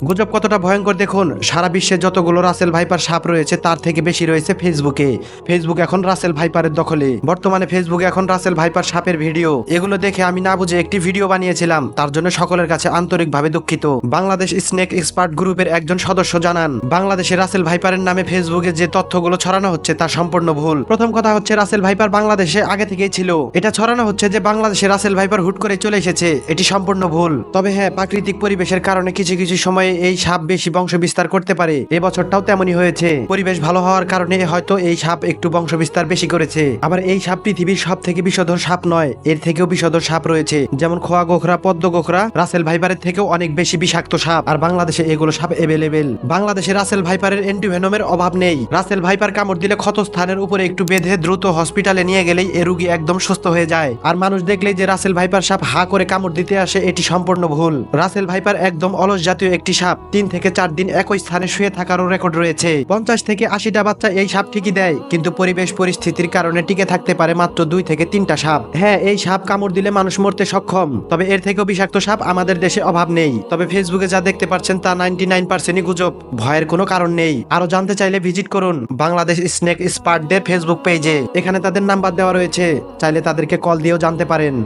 গুজব কতটা ভয়ঙ্কর দেখুন, সারা বিশ্বে যতগুলো রাসেল ভাইপার সাপ রয়েছে তার থেকে বেশি রয়েছে ফেসবুকে। ফেসবুক এখন রাসেল ভাইপারের দখলে। বর্তমানে ফেসবুকে এখন রাসেল ভাইপার সাপের ভিডিও, এগুলো দেখে আমি না বুঝে একটি ভিডিও বানিয়েছিলাম, তার জন্য সকলের কাছে আন্তরিকভাবে দুঃখিত। বাংলাদেশ স্নেক এক্সপার্ট গ্রুপের একজন সদস্য জানান, বাংলাদেশে রাসেল ভাইপারের নামে ফেসবুকে যে তথ্যগুলো ছড়ানো হচ্ছে তা সম্পূর্ণ ভুল। প্রথম কথা হচ্ছে, রাসেল ভাইপার বাংলাদেশে আগে থেকেই ছিল। এটা ছড়ানো হচ্ছে যে বাংলাদেশে রাসেল ভাইপার হুট করে চলে এসেছে, এটি সম্পূর্ণ ভুল। তবে হ্যাঁ, প্রাকৃতিক পরিবেশের কারণে কিছু কিছু সময়ে এই সাপ বেশি বংশ বিস্তার করতে পারে। এবছরটাও তেমনই হয়েছে। পরিবেশ ভালো হওয়ার কারণে হয়তো এই সাপ একটু বংশ বিস্তার বেশি করেছে। আবার এই সাপ পৃথিবীর সব থেকে বিষধর সাপ নয়, এর থেকেও বিষধর সাপ রয়েছে, যেমন খোয়া গোখরা, পদ্ম গোখরা। রাসেল ভাইপারের থেকেও অনেক বেশি বিষাক্ত সাপ, আর বাংলাদেশে এগুলো সাপ এভেলেবেল। বাংলাদেশে রাসেল ভাইপারের অ্যান্টিভেনমের অভাব নেই। রাসেল ভাইপার কামড় দিলে ক্ষত স্থানের উপরে একটু বেঁধে দ্রুত হসপিটালে নিয়ে গেলেই এ রোগী একদম সুস্থ হয়ে যায়। আর মানুষ দেখলেই যে রাসেল ভাইপার সাপ হা করে কামড় দিতে আসে, এটি সম্পূর্ণ ভুল। রাসেল ভাইপার একদম অলস জাতীয় একটি সাপ। 3 থেকে 4 দিন একই স্থানে শুয়ে থাকারও রেকর্ড রয়েছে। 50 থেকে 80টা বাচ্চা এই সাপ ঠিকই দেয়, কিন্তু পরিবেশ পরিস্থিতির কারণে টিকে থাকতে পারে মাত্র 2 থেকে 3টা সাপ। হ্যাঁ, এই সাপ কামড় দিলে মানুষ মরতে সক্ষম, তবে এর থেকেও বিষাক্ত সাপ আমাদের দেশে অভাব নেই। তবে ফেসবুকে যা দেখতে পাচ্ছেন তা 99%ই গুজব, ভয়ের কোনো কারণ নেই। আরো জানতে চাইলে ভিজিট করুন বাংলাদেশ স্নেক এক্সপার্টদের ফেসবুক পেজে, এখানে তাদের নাম্বার দেওয়া রয়েছে, চাইলে তাদেরকে কল দিয়েও জানতে পারেন।